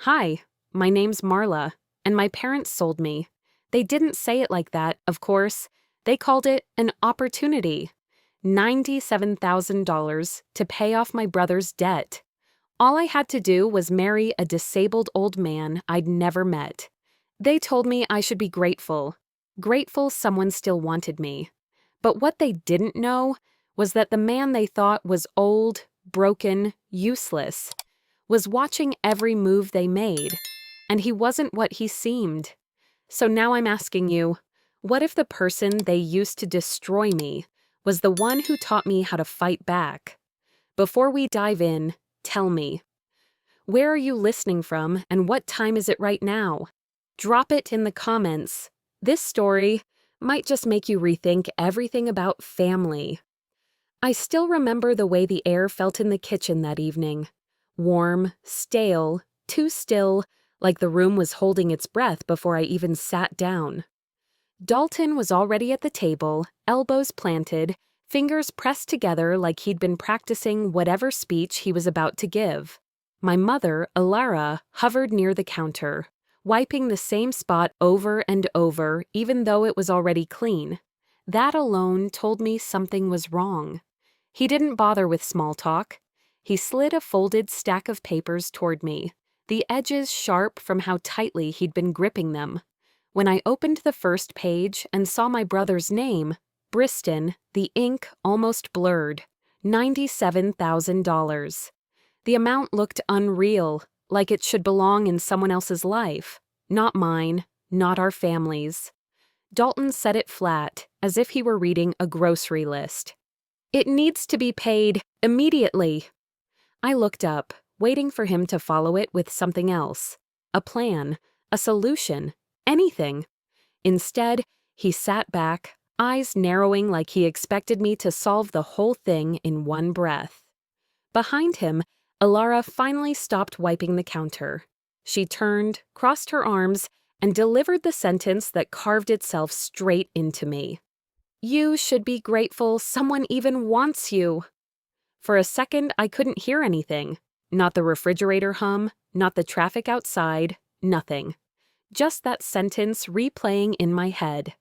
Hi, my name's Marla, and my parents sold me. They didn't say it like that, of course. They called it an opportunity. $97,000 to pay off my brother's debt. All I had to do was marry a disabled old man I'd never met. They told me I should be grateful. Grateful someone still wanted me. But what they didn't know was that the man they thought was old, broken, useless, was watching every move they made, and he wasn't what he seemed. So now I'm asking you, what if the person they used to destroy me was the one who taught me how to fight back? Before we dive in, tell me, where are you listening from and what time is it right now? Drop it in the comments. This story might just make you rethink everything about family. I still remember the way the air felt in the kitchen that evening. Warm, stale, too still, like the room was holding its breath before I even sat down. Dalton was already at the table, elbows planted, fingers pressed together like he'd been practicing whatever speech he was about to give. My mother, Alara, hovered near the counter, wiping the same spot over and over even though it was already clean. That alone told me something was wrong. He didn't bother with small talk. He slid a folded stack of papers toward me, the edges sharp from how tightly he'd been gripping them. When I opened the first page and saw my brother's name, Briston, the ink almost blurred. $97,000. The amount looked unreal, like it should belong in someone else's life. Not mine, not our family's. Dalton said it flat, as if he were reading a grocery list. It needs to be paid immediately. I looked up, waiting for him to follow it with something else. A plan, a solution, anything. Instead, he sat back, eyes narrowing like he expected me to solve the whole thing in one breath. Behind him, Alara finally stopped wiping the counter. She turned, crossed her arms, and delivered the sentence that carved itself straight into me. You should be grateful someone even wants you. For a second, I couldn't hear anything. Not the refrigerator hum, not the traffic outside, nothing. Just that sentence replaying in my head.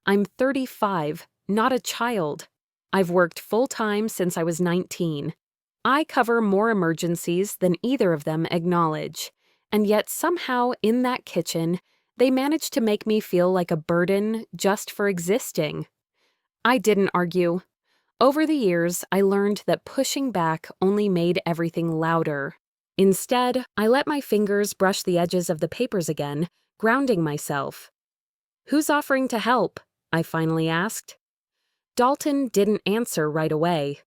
I'm 35, not a child. I've worked full-time since I was 19. I cover more emergencies than either of them acknowledge. And yet somehow in that kitchen, they managed to make me feel like a burden just for existing. I didn't argue. Over the years, I learned that pushing back only made everything louder. Instead, I let my fingers brush the edges of the papers again, grounding myself. Who's offering to help? I finally asked. Dalton didn't answer right away.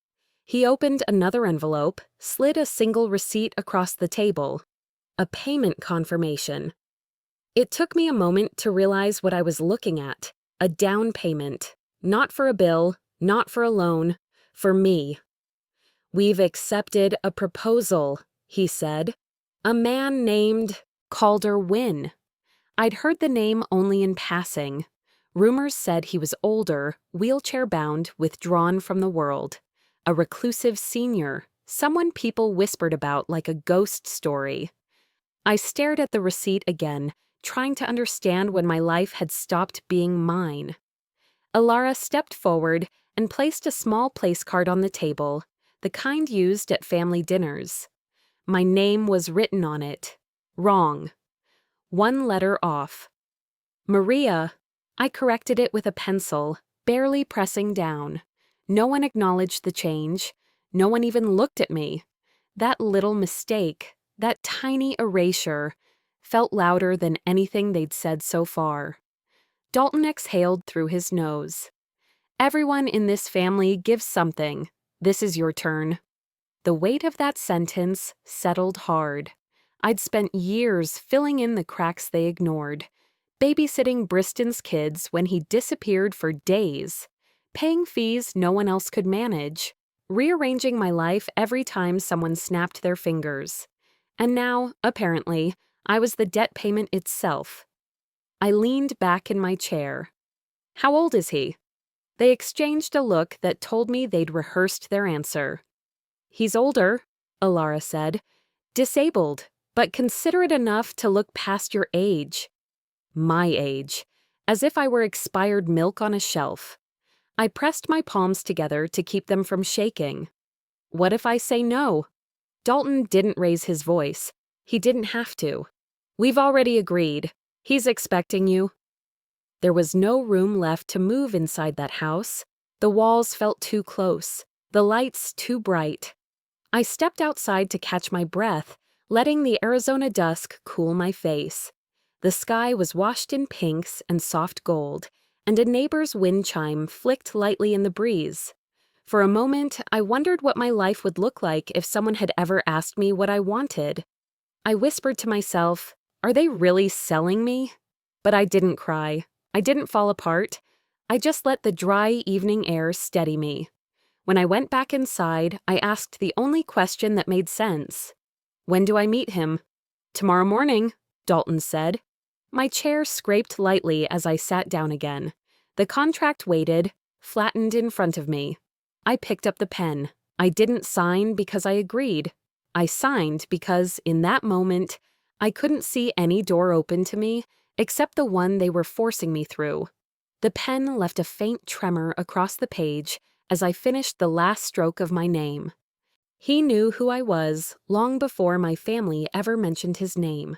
He opened another envelope, slid a single receipt across the table. A payment confirmation. It took me a moment to realize what I was looking at. A down payment. Not for a bill, not for a loan, for me. We've accepted a proposal, he said. A man named Calder Wynn. I'd heard the name only in passing. Rumors said he was older, wheelchair-bound, withdrawn from the world. A reclusive senior, someone people whispered about like a ghost story. I stared at the receipt again, trying to understand when my life had stopped being mine. Alara stepped forward and placed a small place card on the table, the kind used at family dinners. My name was written on it. Wrong. One letter off. Maria. I corrected it with a pencil, barely pressing down. No one acknowledged the change. No one even looked at me. That little mistake, that tiny erasure, felt louder than anything they'd said so far. Dalton exhaled through his nose. Everyone in this family gives something. This is your turn. The weight of that sentence settled hard. I'd spent years filling in the cracks they ignored, babysitting Briston's kids when he disappeared for days, paying fees no one else could manage, rearranging my life every time someone snapped their fingers. And now, apparently, I was the debt payment itself. I leaned back in my chair. How old is he? They exchanged a look that told me they'd rehearsed their answer. He's older, Alara said. Disabled, but considerate enough to look past your age. My age, as if I were expired milk on a shelf. I pressed my palms together to keep them from shaking. What if I say no? Dalton didn't raise his voice. He didn't have to. We've already agreed. He's expecting you. There was no room left to move inside that house. The walls felt too close, the lights too bright. I stepped outside to catch my breath, letting the Arizona dusk cool my face. The sky was washed in pinks and soft gold, and a neighbor's wind chime flicked lightly in the breeze. For a moment, I wondered what my life would look like if someone had ever asked me what I wanted. I whispered to myself, "Are they really selling me?" But I didn't cry. I didn't fall apart. I just let the dry evening air steady me. When I went back inside, I asked the only question that made sense. "When do I meet him?" "Tomorrow morning," Dalton said. My chair scraped lightly as I sat down again. The contract waited, flattened in front of me. I picked up the pen. I didn't sign because I agreed. I signed because, in that moment, I couldn't see any door open to me except the one they were forcing me through. The pen left a faint tremor across the page as I finished the last stroke of my name. He knew who I was long before my family ever mentioned his name.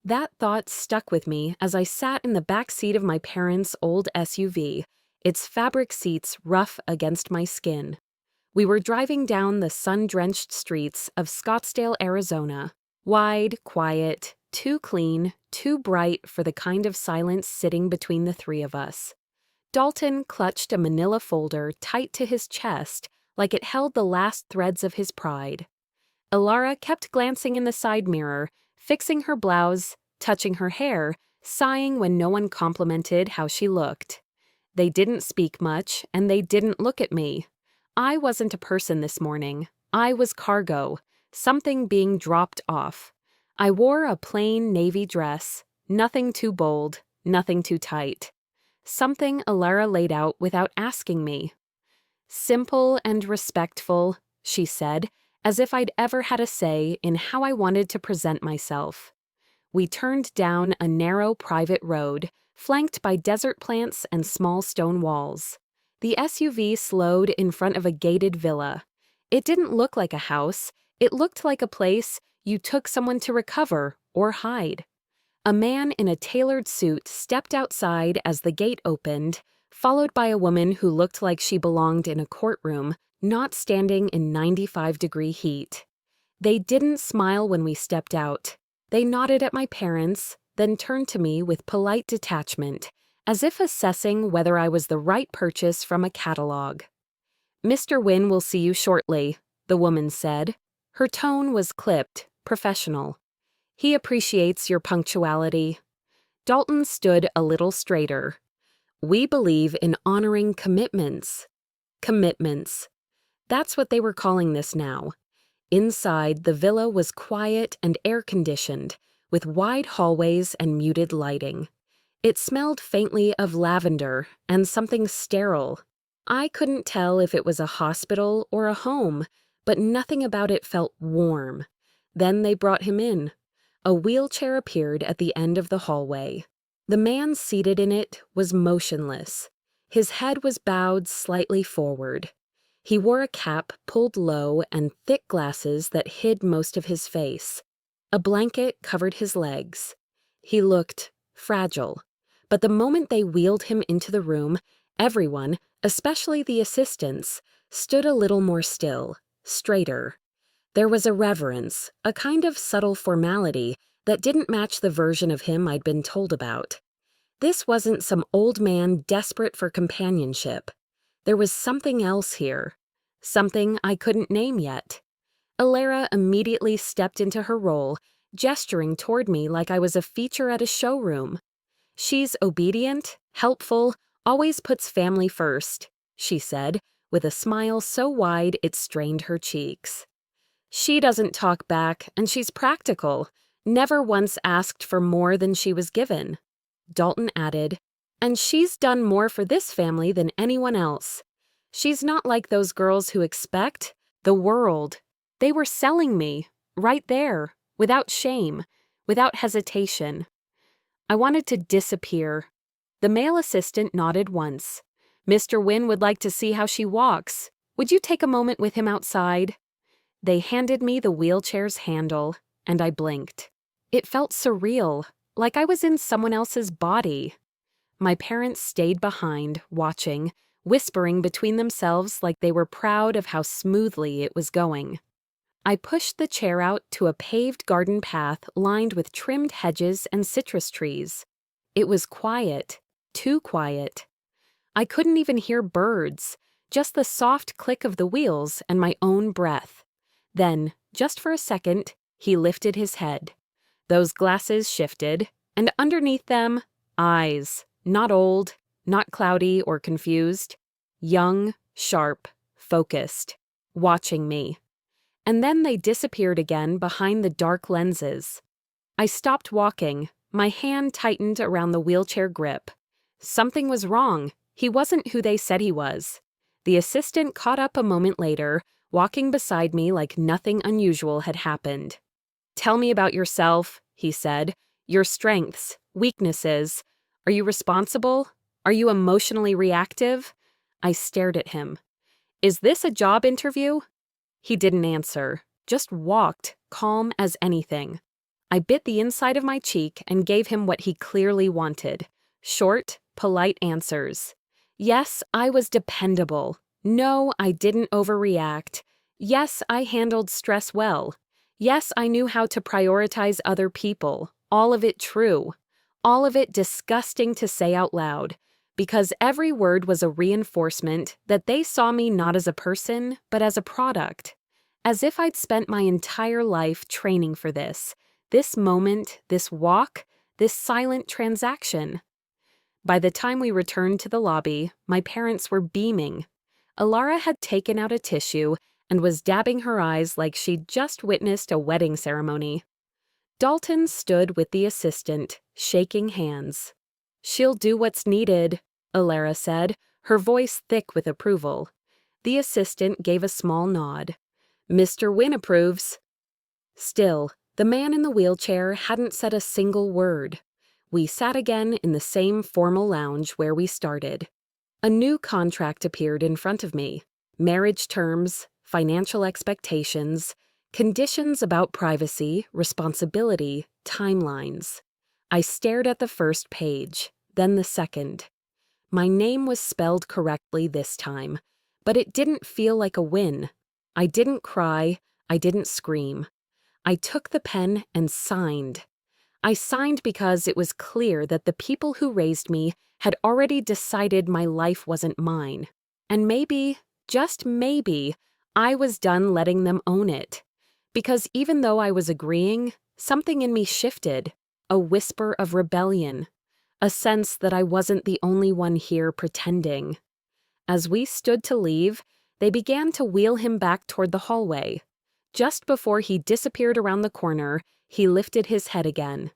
That thought stuck with me as I sat in the back seat of my parents' old SUV, its fabric seats rough against my skin. We were driving down the sun-drenched streets of Scottsdale, Arizona. Wide, quiet, too clean, too bright for the kind of silence sitting between the three of us. Dalton clutched a manila folder tight to his chest like it held the last threads of his pride. Alara kept glancing in the side mirror, fixing her blouse, touching her hair, sighing when no one complimented how she looked. They didn't speak much, and they didn't look at me. I wasn't a person this morning. I was cargo, something being dropped off. I wore a plain navy dress, nothing too bold, nothing too tight. Something Alara laid out without asking me. "Simple and respectful," she said, as if I'd ever had a say in how I wanted to present myself. We turned down a narrow private road, flanked by desert plants and small stone walls. The SUV slowed in front of a gated villa. It didn't look like a house. It looked like a place you took someone to recover or hide. A man in a tailored suit stepped outside as the gate opened, followed by a woman who looked like she belonged in a courtroom, not standing in 95-degree heat. They didn't smile when we stepped out. They nodded at my parents, then turned to me with polite detachment, as if assessing whether I was the right purchase from a catalog. "Mr. Wynn will see you shortly," the woman said. Her tone was clipped, professional. "He appreciates your punctuality." Dalton stood a little straighter. "We believe in honoring commitments." Commitments. That's what they were calling this now. Inside, the villa was quiet and air-conditioned, with wide hallways and muted lighting. It smelled faintly of lavender and something sterile. I couldn't tell if it was a hospital or a home, but nothing about it felt warm. Then they brought him in. A wheelchair appeared at the end of the hallway. The man seated in it was motionless. His head was bowed slightly forward. He wore a cap pulled low and thick glasses that hid most of his face. A blanket covered his legs. He looked fragile. But the moment they wheeled him into the room, everyone, especially the assistants, stood a little more still, straighter. There was a reverence, a kind of subtle formality that didn't match the version of him I'd been told about. This wasn't some old man desperate for companionship. There was something else here. Something I couldn't name yet. Alara immediately stepped into her role, gesturing toward me like I was a feature at a showroom. "She's obedient, helpful, always puts family first," she said, with a smile so wide it strained her cheeks. "She doesn't talk back, and she's practical, never once asked for more than she was given." Dalton added, "And she's done more for this family than anyone else. She's not like those girls who expect the world. They were selling me, right there, without shame, without hesitation. I wanted to disappear. The male assistant nodded once. "Mr. Wynne would like to see how she walks. Would you take a moment with him outside?" They handed me the wheelchair's handle, and I blinked. It felt surreal, like I was in someone else's body. My parents stayed behind, watching, whispering between themselves like they were proud of how smoothly it was going. I pushed the chair out to a paved garden path lined with trimmed hedges and citrus trees. It was quiet, too quiet. I couldn't even hear birds, just the soft click of the wheels and my own breath. Then, just for a second, he lifted his head. Those glasses shifted, and underneath them, eyes, not old, not cloudy or confused, young, sharp, focused, watching me. And then they disappeared again behind the dark lenses. I stopped walking, my hand tightened around the wheelchair grip. Something was wrong. He wasn't who they said he was. The assistant caught up a moment later, walking beside me like nothing unusual had happened. "Tell me about yourself," he said. "Your strengths, weaknesses. Are you responsible? Are you emotionally reactive?" I stared at him. "Is this a job interview?" He didn't answer, just walked, calm as anything. I bit the inside of my cheek and gave him what he clearly wanted. Short, polite answers. Yes, I was dependable. No, I didn't overreact. Yes, I handled stress well. Yes, I knew how to prioritize other people. All of it true. All of it disgusting to say out loud, because every word was a reinforcement that they saw me not as a person, but as a product. As if I'd spent my entire life training for this moment, this walk, this silent transaction. By the time we returned to the lobby, my parents were beaming. Alara had taken out a tissue and was dabbing her eyes like she'd just witnessed a wedding ceremony. Dalton stood with the assistant, shaking hands. "She'll do what's needed," Alara said, her voice thick with approval. The assistant gave a small nod. "Mr. Wynne approves." Still, the man in the wheelchair hadn't said a single word. We sat again in the same formal lounge where we started. A new contract appeared in front of me. Marriage terms, financial expectations, conditions about privacy, responsibility, timelines. I stared at the first page, then the second. My name was spelled correctly this time, but it didn't feel like a win. I didn't cry, I didn't scream. I took the pen and signed. I signed because it was clear that the people who raised me had already decided my life wasn't mine. And maybe, just maybe, I was done letting them own it. Because even though I was agreeing, something in me shifted, a whisper of rebellion, a sense that I wasn't the only one here pretending. As we stood to leave, they began to wheel him back toward the hallway. Just before he disappeared around the corner, he lifted his head again.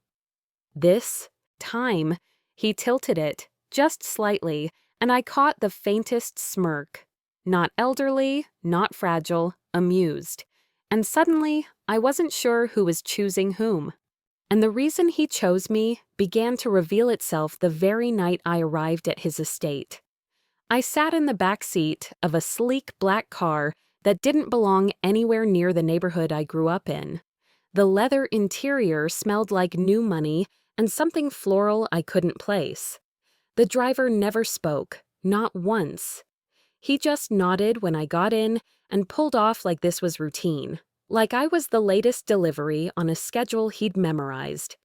This time, he tilted it, just slightly, and I caught the faintest smirk. Not elderly, not fragile, amused. And suddenly, I wasn't sure who was choosing whom. And the reason he chose me began to reveal itself the very night I arrived at his estate. I sat in the back seat of a sleek black car that didn't belong anywhere near the neighborhood I grew up in. The leather interior smelled like new money and something floral I couldn't place. The driver never spoke, not once. He just nodded when I got in and pulled off like this was routine, like I was the latest delivery on a schedule he'd memorized.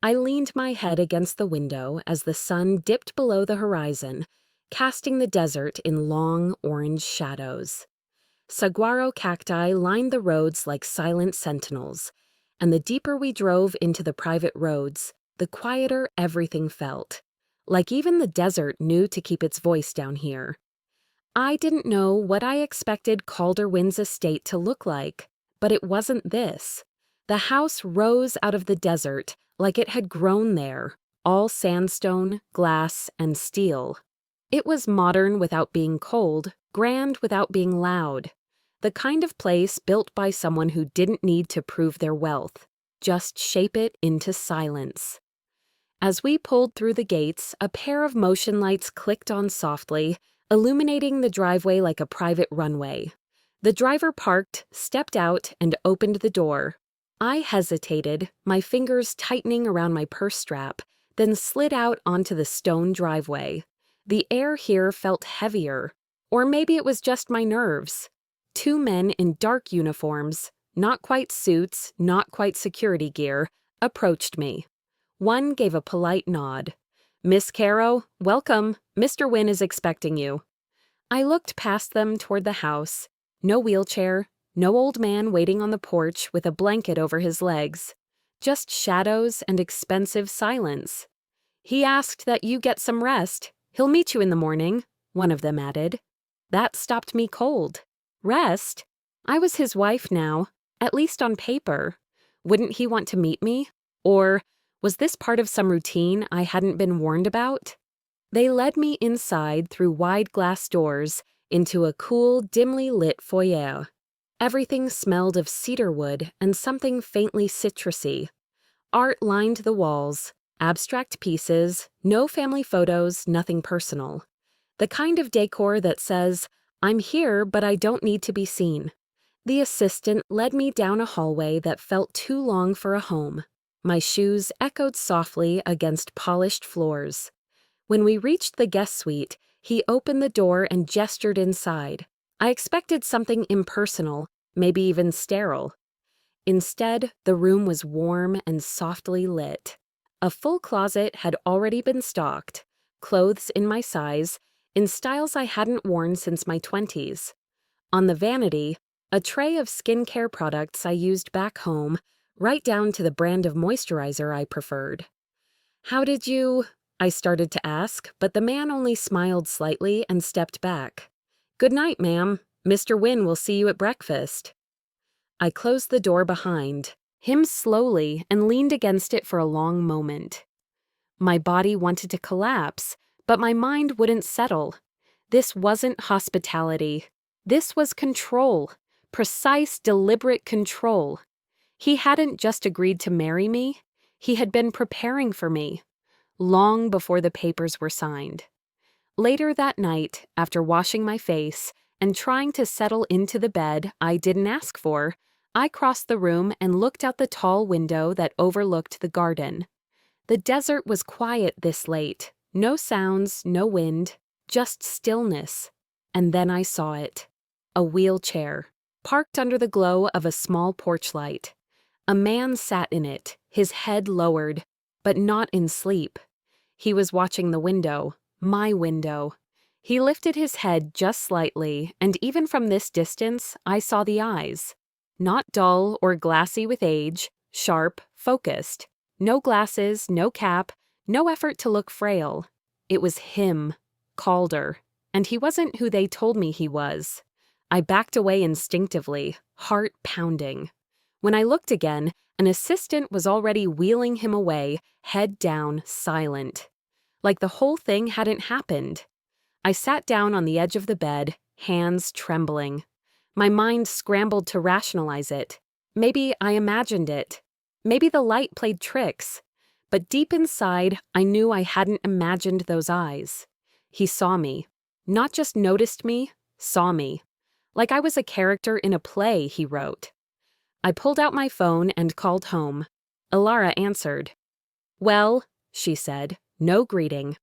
I leaned my head against the window as the sun dipped below the horizon, casting the desert in long orange shadows. Saguaro cacti lined the roads like silent sentinels, and the deeper we drove into the private roads, the quieter everything felt, like even the desert knew to keep its voice down here. I didn't know what I expected Calder Wynn's estate to look like, but it wasn't this. The house rose out of the desert like it had grown there, all sandstone, glass, and steel. It was modern without being cold, grand without being loud. The kind of place built by someone who didn't need to prove their wealth, just shape it into silence. As we pulled through the gates, a pair of motion lights clicked on softly, illuminating the driveway like a private runway. The driver parked, stepped out, and opened the door. I hesitated, my fingers tightening around my purse strap, then slid out onto the stone driveway. The air here felt heavier, or maybe it was just my nerves. Two men in dark uniforms, not quite suits, not quite security gear, approached me. One gave a polite nod. "Miss Caro, welcome. Mr. Wynn is expecting you." I looked past them toward the house. No wheelchair, no old man waiting on the porch with a blanket over his legs. Just shadows and expensive silence. "He asked that you get some rest. He'll meet you in the morning," one of them added. That stopped me cold. Rest? I was his wife now, at least on paper. Wouldn't he want to meet me? Or was this part of some routine I hadn't been warned about? They led me inside through wide glass doors into a cool, dimly lit foyer. Everything smelled of cedarwood and something faintly citrusy. Art lined the walls, abstract pieces, no family photos, nothing personal. The kind of decor that says, "I'm here, but I don't need to be seen." The assistant led me down a hallway that felt too long for a home. My shoes echoed softly against polished floors. When we reached the guest suite, he opened the door and gestured inside. I expected something impersonal, maybe even sterile. Instead, the room was warm and softly lit. A full closet had already been stocked, clothes in my size, in styles I hadn't worn since my 20s. On the vanity, a tray of skincare products I used back home, right down to the brand of moisturizer I preferred. "How did you—" I started to ask, but the man only smiled slightly and stepped back. "Good night, ma'am. Mr. Wynn will see you at breakfast." I closed the door behind him slowly and leaned against it for a long moment. My body wanted to collapse, but my mind wouldn't settle. This wasn't hospitality. This was control. Precise, deliberate control. He hadn't just agreed to marry me. He had been preparing for me, long before the papers were signed. Later that night, after washing my face and trying to settle into the bed I didn't ask for, I crossed the room and looked out the tall window that overlooked the garden. The desert was quiet this late. No sounds, no wind, just stillness. And then I saw it. A wheelchair, parked under the glow of a small porch light. A man sat in it, his head lowered, but not in sleep. He was watching the window, my window. He lifted his head just slightly, and even from this distance, I saw the eyes. Not dull or glassy with age, sharp, focused. No glasses, no cap, no effort to look frail. It was him, Calder, and he wasn't who they told me he was. I backed away instinctively, heart pounding. When I looked again, an assistant was already wheeling him away, head down, silent. Like the whole thing hadn't happened. I sat down on the edge of the bed, hands trembling. My mind scrambled to rationalize it. Maybe I imagined it. Maybe the light played tricks. But deep inside, I knew I hadn't imagined those eyes. He saw me. Not just noticed me, saw me. Like I was a character in a play he wrote. I pulled out my phone and called home. Ilara answered. "Well," she said, no greeting.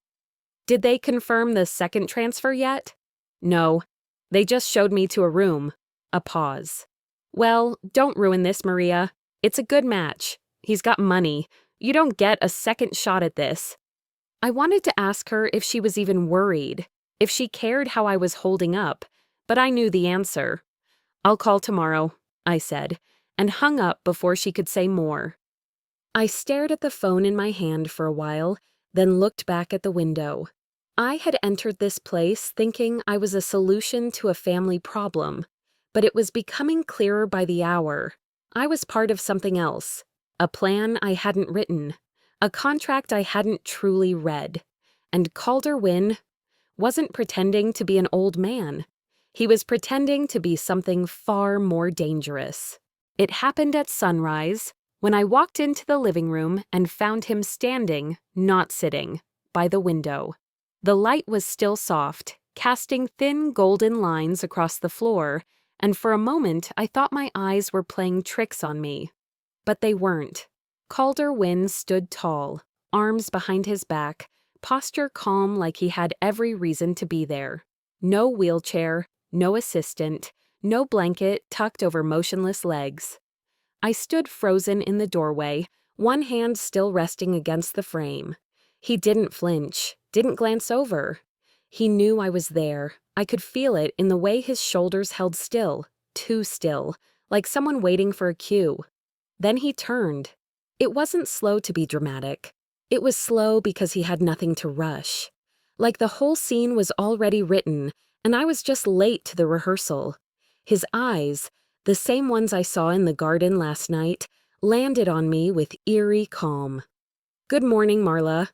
"Did they confirm the second transfer yet?" "No. They just showed me to a room." A pause. "Well, don't ruin this, Maria. It's a good match. He's got money. You don't get a second shot at this." I wanted to ask her if she was even worried, if she cared how I was holding up, but I knew the answer. "I'll call tomorrow," I said, and hung up before she could say more. I stared at the phone in my hand for a while, then looked back at the window. I had entered this place thinking I was a solution to a family problem, but it was becoming clearer by the hour. I was part of something else, a plan I hadn't written, a contract I hadn't truly read. And Calder Wynn wasn't pretending to be an old man. He was pretending to be something far more dangerous. It happened at sunrise, when I walked into the living room and found him standing, not sitting, by the window. The light was still soft, casting thin golden lines across the floor, and for a moment I thought my eyes were playing tricks on me. But they weren't. Calder Wynne stood tall, arms behind his back, posture calm like he had every reason to be there. No wheelchair, no assistant, no blanket tucked over motionless legs. I stood frozen in the doorway, one hand still resting against the frame. He didn't flinch, didn't glance over. He knew I was there. I could feel it in the way his shoulders held still, too still, like someone waiting for a cue. Then he turned. It wasn't slow to be dramatic. It was slow because he had nothing to rush. Like the whole scene was already written, and I was just late to the rehearsal. His eyes, the same ones I saw in the garden last night, landed on me with eerie calm. "Good morning, Marla."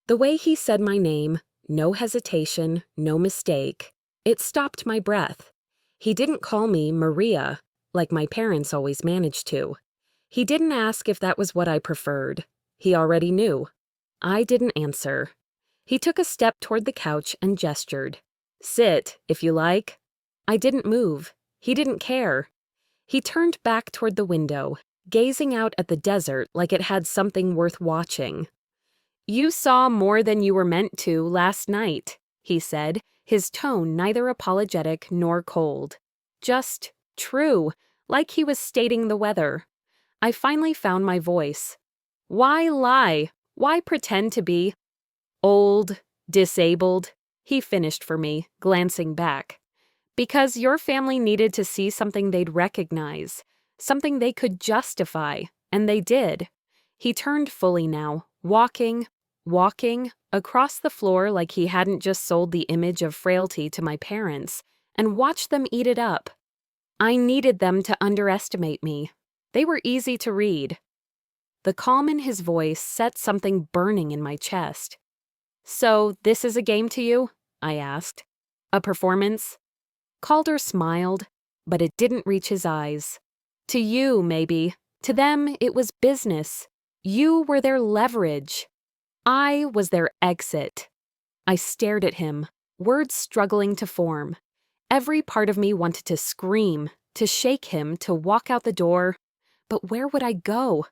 The way he said my name, no hesitation, no mistake, it stopped my breath. He didn't call me Maria, like my parents always managed to. He didn't ask if that was what I preferred. He already knew. I didn't answer. He took a step toward the couch and gestured. "Sit, if you like." I didn't move. He didn't care. He turned back toward the window, gazing out at the desert like it had something worth watching. "You saw more than you were meant to last night," he said, his tone neither apologetic nor cold. Just true, like he was stating the weather. I finally found my voice. "Why lie? Why pretend to be old, disabled?" He finished for me, glancing back. "Because your family needed to see something they'd recognize, something they could justify, and they did." He turned fully now, walking across the floor like he hadn't just sold the image of frailty to my parents and watched them eat it up. I needed them to underestimate me. They were easy to read. The calm in his voice set something burning in my chest. "So, this is a game to you?" I asked. "A performance?" Calder smiled, but it didn't reach his eyes. "To you, maybe. To them, it was business. You were their leverage. I was their exit." I stared at him, words struggling to form. Every part of me wanted to scream, to shake him, to walk out the door. But where would I go?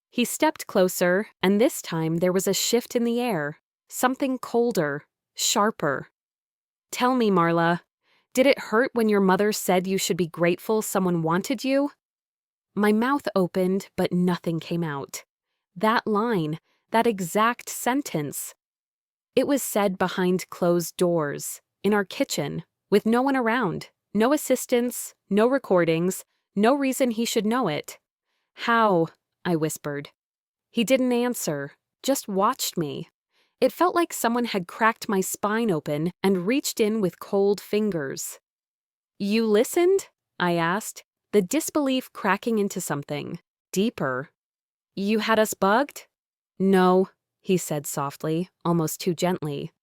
He stepped closer, and this time there was a shift in the air, something colder, sharper. "Tell me, Marla, did it hurt when your mother said you should be grateful someone wanted you?" My mouth opened, but nothing came out. That line, that exact sentence. It was said behind closed doors, in our kitchen, with no one around, no assistants, no recordings, no reason he should know it. "How?" I whispered. He didn't answer, just watched me. It felt like someone had cracked my spine open and reached in with cold fingers. "You listened?" I asked, the disbelief cracking into something deeper. "You had us bugged?" "No," he said softly, almost too gently.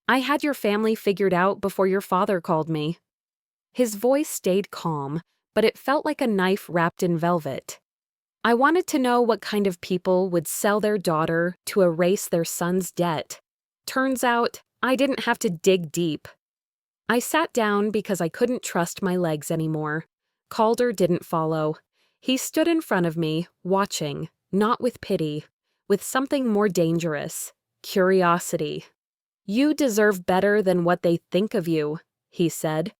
"I had your family figured out before your father called me." His voice stayed calm, but it felt like a knife wrapped in velvet. "I wanted to know what kind of people would sell their daughter to erase their son's debt. Turns out, I didn't have to dig deep." I sat down because I couldn't trust my legs anymore. Calder didn't follow. He stood in front of me, watching, not with pity, with something more dangerous, curiosity. "You deserve better than what they think of you," he said.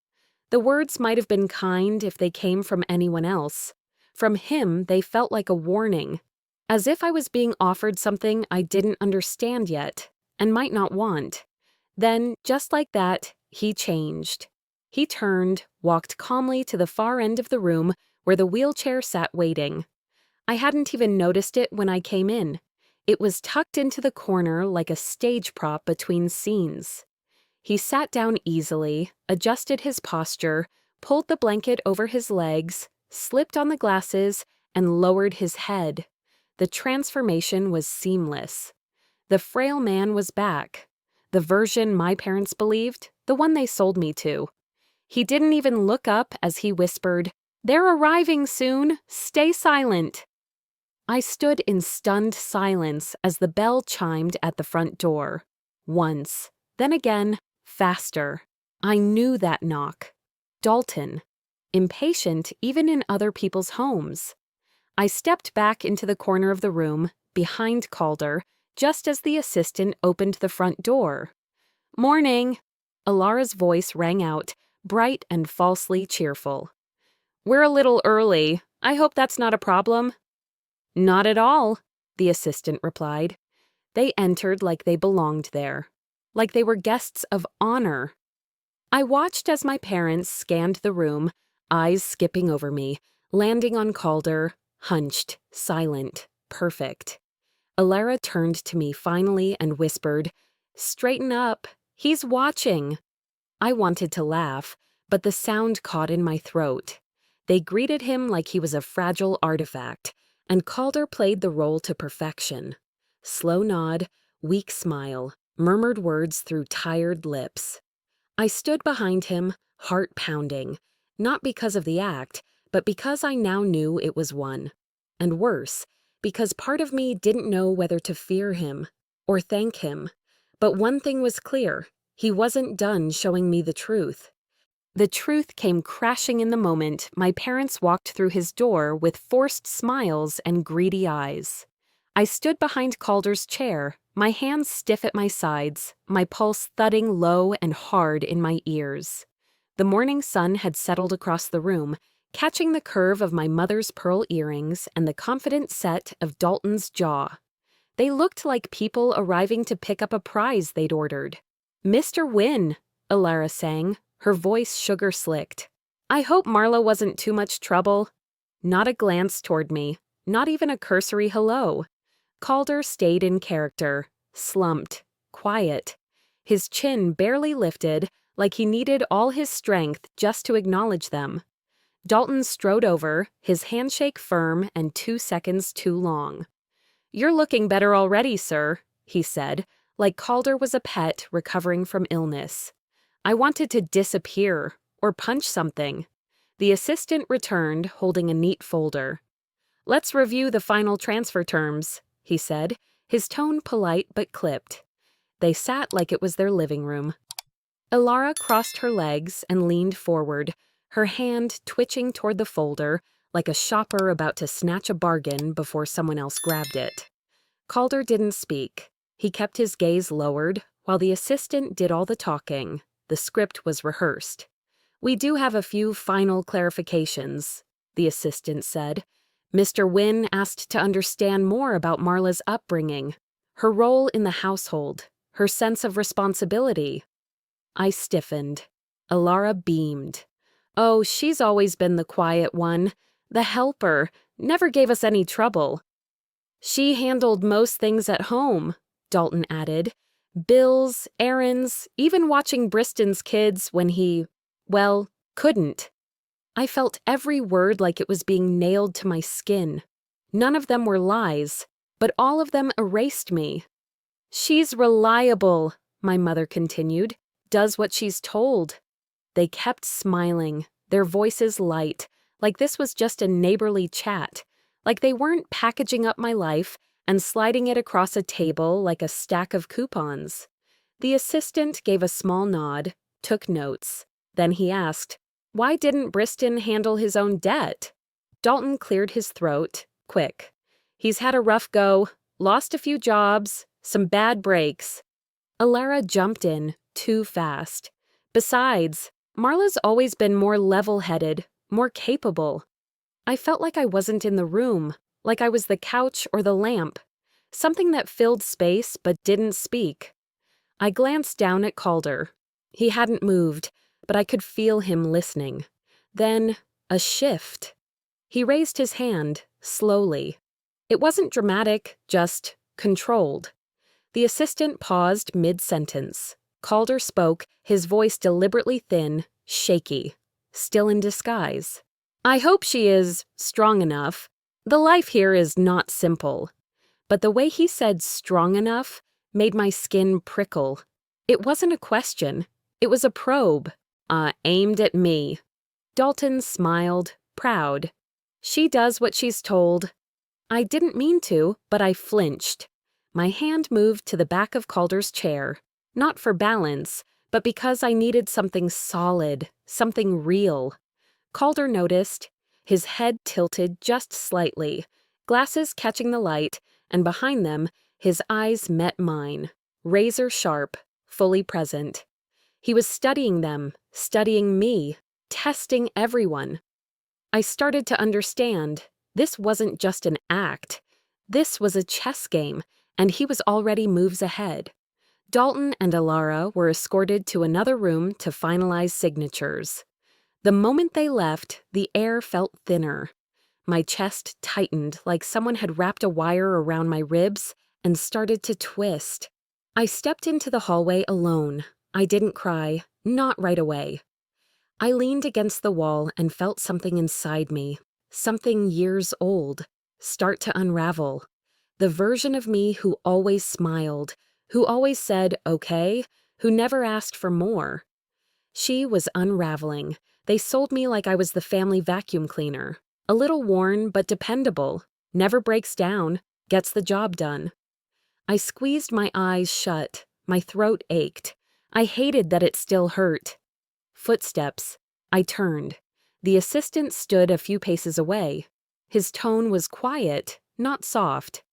The words might have been kind if they came from anyone else. From him, they felt like a warning, as if I was being offered something I didn't understand yet, and might not want. Then, just like that, he changed. He turned, walked calmly to the far end of the room where the wheelchair sat waiting. I hadn't even noticed it when I came in. It was tucked into the corner like a stage prop between scenes. He sat down easily, adjusted his posture, pulled the blanket over his legs, slipped on the glasses, and lowered his head. The transformation was seamless. The frail man was back. The version my parents believed, the one they sold me to. He didn't even look up as he whispered, "They're arriving soon. Stay silent." I stood in stunned silence as the bell chimed at the front door. Once, then again, faster. I knew that knock. Dalton. Impatient even in other people's homes. I stepped back into the corner of the room, behind Calder, just as the assistant opened the front door. "Morning!" Alara's voice rang out, bright and falsely cheerful. "We're a little early. I hope that's not a problem." "Not at all," the assistant replied. They entered like they belonged there, like they were guests of honor. I watched as my parents scanned the room, eyes skipping over me, landing on Calder, hunched, silent, perfect. Alara turned to me finally and whispered, "Straighten up. He's watching." I wanted to laugh, but the sound caught in my throat. They greeted him like he was a fragile artifact, and Calder played the role to perfection. Slow nod, weak smile, murmured words through tired lips. I stood behind him, heart pounding, not because of the act, but because I now knew it was one. And worse, because part of me didn't know whether to fear him or thank him. But one thing was clear, he wasn't done showing me the truth. The truth came crashing in the moment my parents walked through his door with forced smiles and greedy eyes. I stood behind Calder's chair, my hands stiff at my sides, my pulse thudding low and hard in my ears. The morning sun had settled across the room, catching the curve of my mother's pearl earrings and the confident set of Dalton's jaw. They looked like people arriving to pick up a prize they'd ordered. "Mr. Wynne," Alara sang, her voice sugar-slicked. "I hope Marla wasn't too much trouble." Not a glance toward me, not even a cursory hello. Calder stayed in character, slumped, quiet. His chin barely lifted, like he needed all his strength just to acknowledge them. Dalton strode over, his handshake firm and 2 seconds too long. "You're looking better already, sir," he said, like Calder was a pet recovering from illness. I wanted to disappear or punch something. The assistant returned, holding a neat folder. "Let's review the final transfer terms," he said, his tone polite but clipped. They sat like it was their living room. Alara crossed her legs and leaned forward, her hand twitching toward the folder like a shopper about to snatch a bargain before someone else grabbed it. Calder didn't speak. He kept his gaze lowered, while the assistant did all the talking. The script was rehearsed. "We do have a few final clarifications," the assistant said. "Mr. Wynne asked to understand more about Marla's upbringing, her role in the household, her sense of responsibility." I stiffened. Alara beamed. "Oh, she's always been the quiet one, the helper, never gave us any trouble." "She handled most things at home," Dalton added. "Bills, errands, even watching Briston's kids when he, well, couldn't." I felt every word like it was being nailed to my skin. None of them were lies, but all of them erased me. "She's reliable," my mother continued, "does what she's told." They kept smiling, their voices light, like this was just a neighborly chat, like they weren't packaging up my life and sliding it across a table like a stack of coupons. The assistant gave a small nod, took notes. Then he asked, "Why didn't Briston handle his own debt?" Dalton cleared his throat, quick. "He's had a rough go, lost a few jobs, some bad breaks." Alara jumped in, too fast. "Besides, Marla's always been more level-headed, more capable." I felt like I wasn't in the room, like I was the couch or the lamp, something that filled space but didn't speak. I glanced down at Calder. He hadn't moved, but I could feel him listening. Then, a shift. He raised his hand, slowly. It wasn't dramatic, just controlled. The assistant paused mid-sentence. Calder spoke, his voice deliberately thin, shaky, still in disguise. "I hope she is strong enough. The life here is not simple." But the way he said strong enough made my skin prickle. It wasn't a question. It was a probe, aimed at me. Dalton smiled, proud. "She does what she's told." I didn't mean to, but I flinched. My hand moved to the back of Calder's chair, not for balance, but because I needed something solid, something real. Calder noticed. His head tilted just slightly, glasses catching the light, and behind them, his eyes met mine, razor sharp, fully present. He was studying them, studying me, testing everyone. I started to understand. This wasn't just an act. This was a chess game, and he was already moves ahead. Dalton and Alara were escorted to another room to finalize signatures. The moment they left, the air felt thinner. My chest tightened like someone had wrapped a wire around my ribs and started to twist. I stepped into the hallway alone. I didn't cry, not right away. I leaned against the wall and felt something inside me, something years old, start to unravel. The version of me who always smiled, who always said, okay, who never asked for more. She was unraveling. They sold me like I was the family vacuum cleaner. A little worn, but dependable. Never breaks down, gets the job done. I squeezed my eyes shut. My throat ached. I hated that it still hurt. Footsteps. I turned. The assistant stood a few paces away. His tone was quiet, not soft.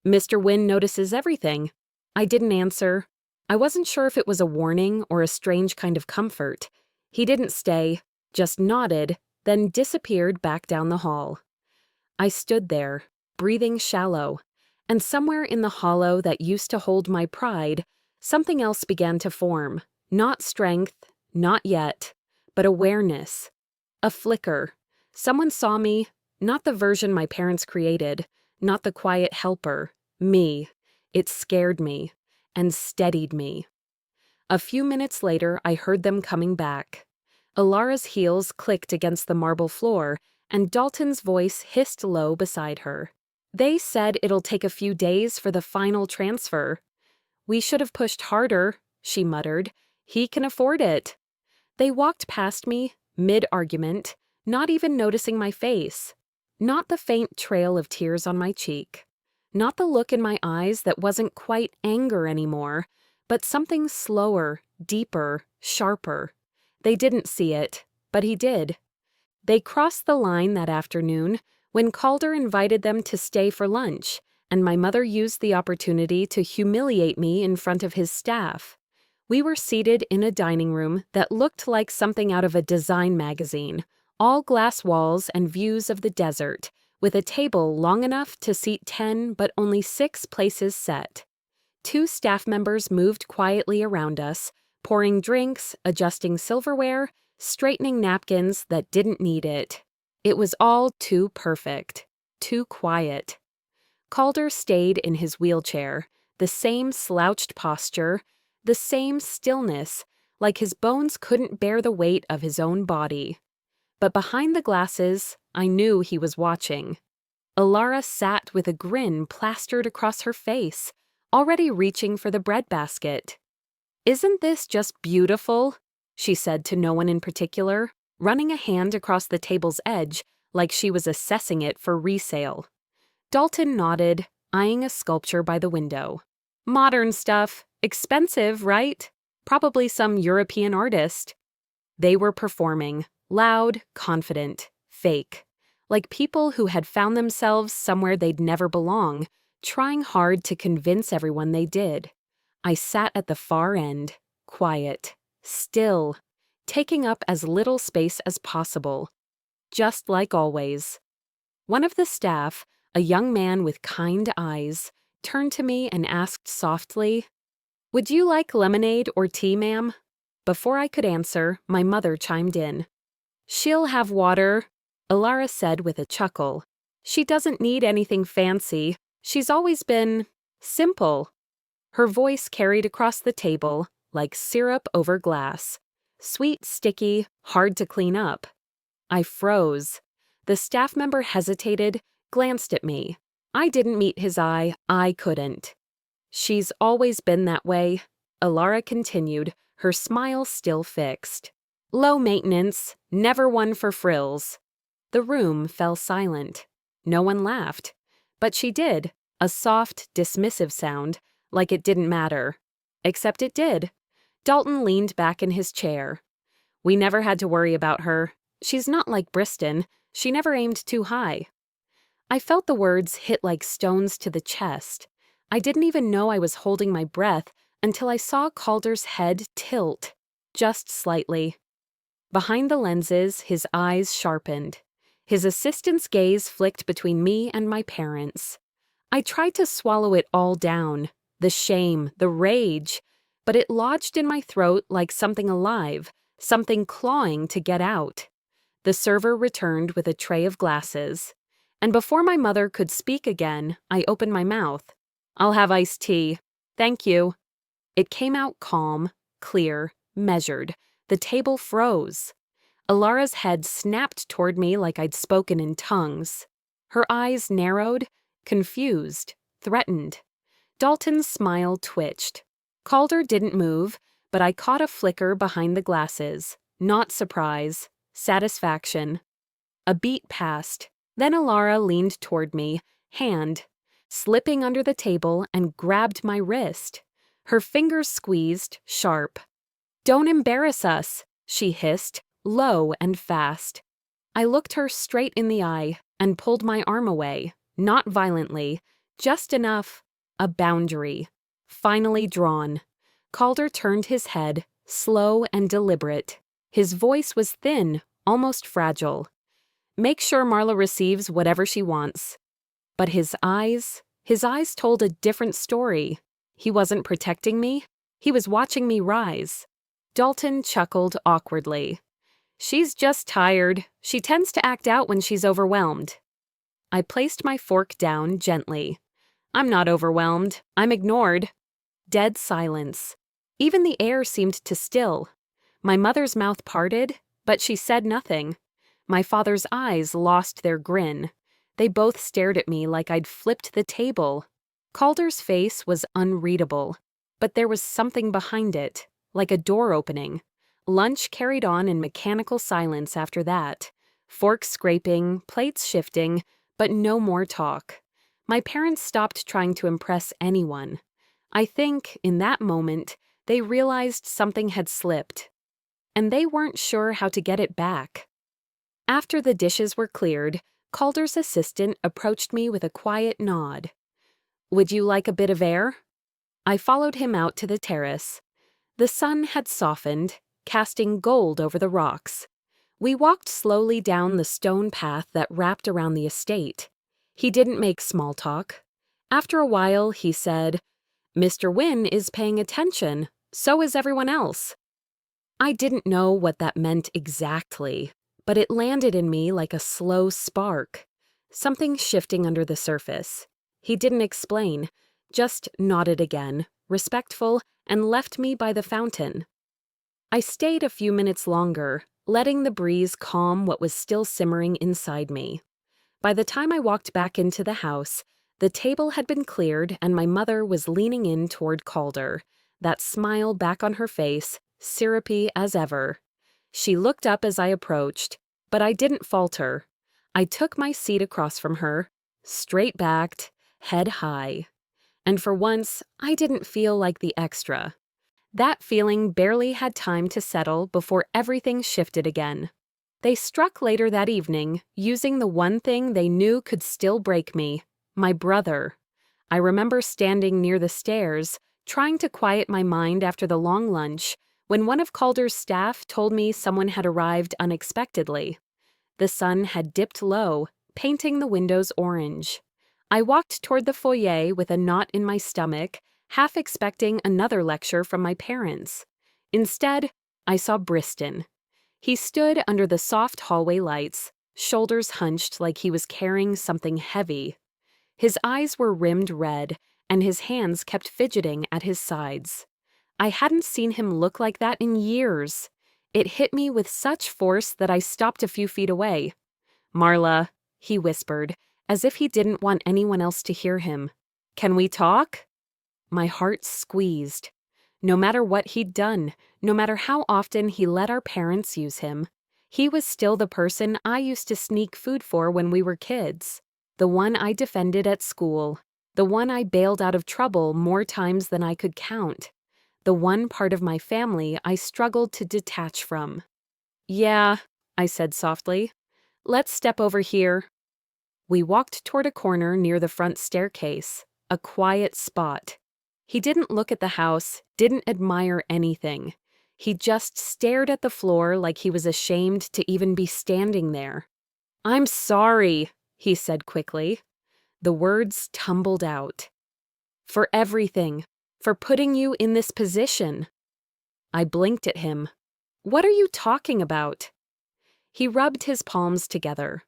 Mr. Wynn notices everything. I didn't answer. I wasn't sure if it was a warning or a strange kind of comfort. He didn't stay, just nodded, then disappeared back down the hall. I stood there, breathing shallow, and somewhere in the hollow that used to hold my pride, something else began to form. Not strength, not yet, but awareness. A flicker. Someone saw me, not the version my parents created, not the quiet helper, me. It scared me and steadied me. A few minutes later, I heard them coming back. Alara's heels clicked against the marble floor, and Dalton's voice hissed low beside her. They said it'll take a few days for the final transfer. We should have pushed harder, she muttered. He can afford it. They walked past me, mid-argument, not even noticing my face. Not the faint trail of tears on my cheek. Not the look in my eyes that wasn't quite anger anymore, but something slower, deeper, sharper. They didn't see it, but he did. They crossed the line that afternoon when Calder invited them to stay for lunch, and my mother used the opportunity to humiliate me in front of his staff. We were seated in a dining room that looked like something out of a design magazine, all glass walls and views of the desert, with a table long enough to seat 10 but only 6 places set. 2 staff members moved quietly around us, pouring drinks, adjusting silverware, straightening napkins that didn't need it. It was all too perfect, too quiet. Calder stayed in his wheelchair, the same slouched posture, the same stillness, like his bones couldn't bear the weight of his own body. But behind the glasses, I knew he was watching. Alara sat with a grin plastered across her face, already reaching for the breadbasket. "Isn't this just beautiful?" she said to no one in particular, running a hand across the table's edge like she was assessing it for resale. Dalton nodded, eyeing a sculpture by the window. "Modern stuff. Expensive, right? Probably some European artist." They were performing, loud, confident, fake, like people who had found themselves somewhere they'd never belong, trying hard to convince everyone they did. I sat at the far end, quiet, still, taking up as little space as possible, just like always. One of the staff, a young man with kind eyes, turned to me and asked softly, "Would you like lemonade or tea, ma'am?" Before I could answer, my mother chimed in. "She'll have water," Alara said with a chuckle. "She doesn't need anything fancy. She's always been simple." Her voice carried across the table like syrup over glass. Sweet, sticky, hard to clean up. I froze. The staff member hesitated, glanced at me. I didn't meet his eye. I couldn't. "She's always been that way," Alara continued, her smile still fixed. "Low maintenance, never one for frills." The room fell silent. No one laughed. But she did, a soft, dismissive sound, like it didn't matter. Except it did. Dalton leaned back in his chair. We never had to worry about her. She's not like Briston. She never aimed too high. I felt the words hit like stones to the chest. I didn't even know I was holding my breath until I saw Calder's head tilt, just slightly. Behind the lenses, his eyes sharpened. His assistant's gaze flicked between me and my parents. I tried to swallow it all down, the shame, the rage, but it lodged in my throat like something alive, something clawing to get out. The server returned with a tray of glasses, and before my mother could speak again, I opened my mouth. "I'll have iced tea. Thank you." It came out calm, clear, measured. The table froze. Alara's head snapped toward me like I'd spoken in tongues. Her eyes narrowed, confused, threatened. Dalton's smile twitched. Calder didn't move, but I caught a flicker behind the glasses. Not surprise, satisfaction. A beat passed. Then Alara leaned toward me, hand, slipping under the table and grabbed my wrist. Her fingers squeezed, sharp. "Don't embarrass us," she hissed, low and fast. I looked her straight in the eye and pulled my arm away, not violently, just enough, a boundary, finally drawn. Calder turned his head, slow and deliberate. His voice was thin, almost fragile. "Make sure Marla receives whatever she wants." But his eyes told a different story. He wasn't protecting me. He was watching me rise. Dalton chuckled awkwardly. "She's just tired. She tends to act out when she's overwhelmed." I placed my fork down gently. "I'm not overwhelmed. I'm ignored." Dead silence. Even the air seemed to still. My mother's mouth parted, but she said nothing. My father's eyes lost their grin. They both stared at me like I'd flipped the table. Calder's face was unreadable, but there was something behind it, like a door opening. Lunch carried on in mechanical silence after that. Forks scraping, plates shifting, but no more talk. My parents stopped trying to impress anyone. I think, in that moment, they realized something had slipped. And they weren't sure how to get it back. After the dishes were cleared, Calder's assistant approached me with a quiet nod. "Would you like a bit of air?" I followed him out to the terrace. The sun had softened, casting gold over the rocks. We walked slowly down the stone path that wrapped around the estate. He didn't make small talk. After a while, he said, "Mr. Wynne is paying attention. So is everyone else." I didn't know what that meant exactly, but it landed in me like a slow spark. Something shifting under the surface. He didn't explain, just nodded again, respectful, and left me by the fountain. I stayed a few minutes longer, letting the breeze calm what was still simmering inside me. By the time I walked back into the house, the table had been cleared and my mother was leaning in toward Calder, that smile back on her face, syrupy as ever. She looked up as I approached, but I didn't falter. I took my seat across from her, straight-backed, head high. And for once, I didn't feel like the extra. That feeling barely had time to settle before everything shifted again. They struck later that evening, using the one thing they knew could still break me, my brother. I remember standing near the stairs, trying to quiet my mind after the long lunch, when one of Calder's staff told me someone had arrived unexpectedly. The sun had dipped low, painting the windows orange. I walked toward the foyer with a knot in my stomach, half expecting another lecture from my parents. Instead, I saw Briston. He stood under the soft hallway lights, shoulders hunched like he was carrying something heavy. His eyes were rimmed red, and his hands kept fidgeting at his sides. I hadn't seen him look like that in years. It hit me with such force that I stopped a few feet away. "Marla," he whispered, as if he didn't want anyone else to hear him. "Can we talk?" My heart squeezed. No matter what he'd done, no matter how often he let our parents use him, he was still the person I used to sneak food for when we were kids. The one I defended at school. The one I bailed out of trouble more times than I could count. The one part of my family I struggled to detach from. "Yeah," I said softly. "Let's step over here." We walked toward a corner near the front staircase, a quiet spot. He didn't look at the house, didn't admire anything. He just stared at the floor like he was ashamed to even be standing there. "I'm sorry," he said quickly. The words tumbled out. "For everything. For putting you in this position." I blinked at him. "What are you talking about?" He rubbed his palms together.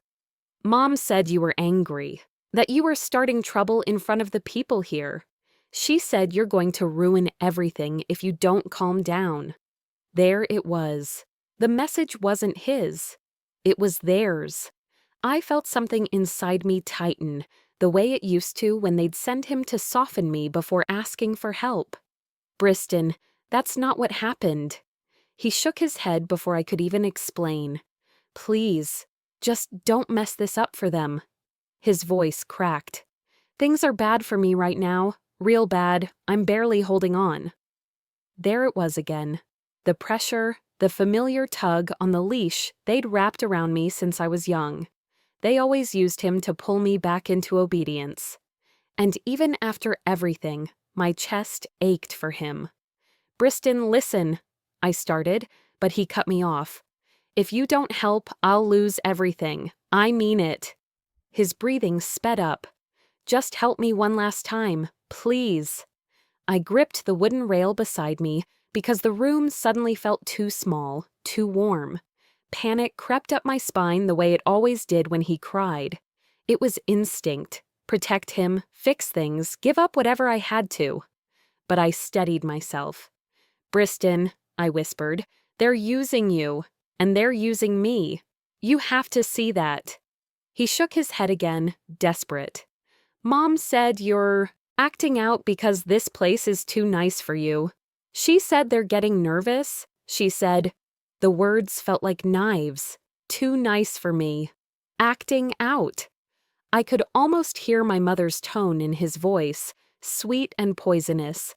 "Mom said you were angry, that you were starting trouble in front of the people here. She said you're going to ruin everything if you don't calm down." There it was. The message wasn't his. It was theirs. I felt something inside me tighten, the way it used to when they'd send him to soften me before asking for help. "Briston, that's not what happened." He shook his head before I could even explain. "Please, just don't mess this up for them." His voice cracked. "Things are bad for me right now, real bad. I'm barely holding on." There it was again. The pressure, the familiar tug on the leash they'd wrapped around me since I was young. They always used him to pull me back into obedience. And even after everything, my chest ached for him. "Briston, listen," I started, but he cut me off. "If you don't help, I'll lose everything. I mean it." His breathing sped up. "Just help me one last time, please." I gripped the wooden rail beside me because the room suddenly felt too small, too warm. Panic crept up my spine the way it always did when he cried. It was instinct. Protect him, fix things, give up whatever I had to. But I steadied myself. "Briston," I whispered, "they're using you, and they're using me. You have to see that." He shook his head again, desperate. "Mom said you're acting out because this place is too nice for you. She said they're getting nervous. She said," the words felt like knives, "too nice for me. Acting out." I could almost hear my mother's tone in his voice, sweet and poisonous.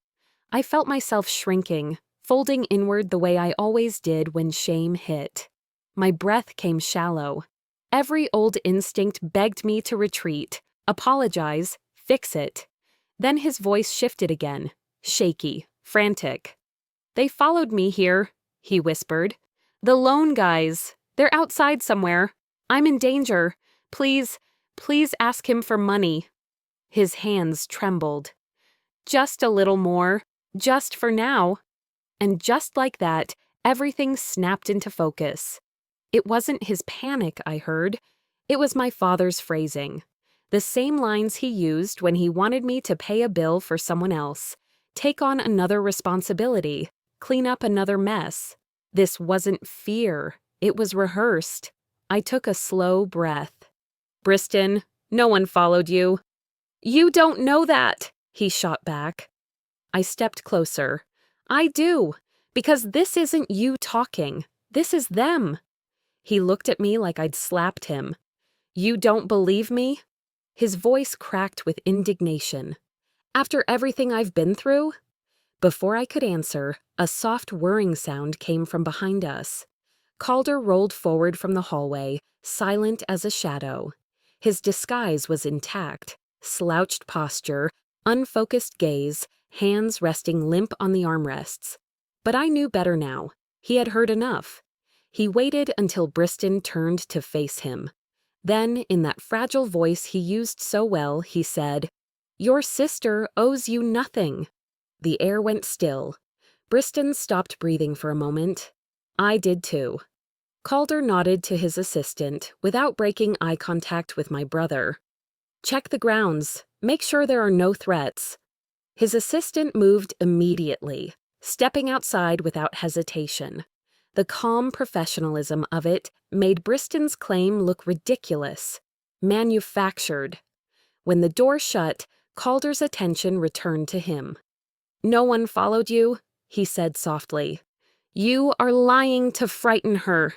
I felt myself shrinking, folding inward the way I always did when shame hit. My breath came shallow. Every old instinct begged me to retreat, apologize, fix it. Then his voice shifted again, shaky, frantic. "They followed me here," he whispered. "The lone guys. They're outside somewhere. I'm in danger. Please, please ask him for money." His hands trembled. "Just a little more. Just for now." And just like that, everything snapped into focus. It wasn't his panic I heard. It was my father's phrasing. The same lines he used when he wanted me to pay a bill for someone else, take on another responsibility, clean up another mess. This wasn't fear. It was rehearsed. I took a slow breath. "Briston, no one followed you." "You don't know that," he shot back. I stepped closer. "I do, because this isn't you talking. This is them." He looked at me like I'd slapped him. "You don't believe me?" His voice cracked with indignation. "After everything I've been through?" Before I could answer, a soft whirring sound came from behind us. Calder rolled forward from the hallway, silent as a shadow. His disguise was intact, slouched posture, unfocused gaze, hands resting limp on the armrests. But I knew better now. He had heard enough. He waited until Briston turned to face him. Then, in that fragile voice he used so well, he said, "Your sister owes you nothing." The air went still. Briston stopped breathing for a moment. I did too. Calder nodded to his assistant without breaking eye contact with my brother. "Check the grounds. Make sure there are no threats." His assistant moved immediately, stepping outside without hesitation. The calm professionalism of it made Briston's claim look ridiculous, manufactured. When the door shut, Calder's attention returned to him. "No one followed you," he said softly. "You are lying to frighten her."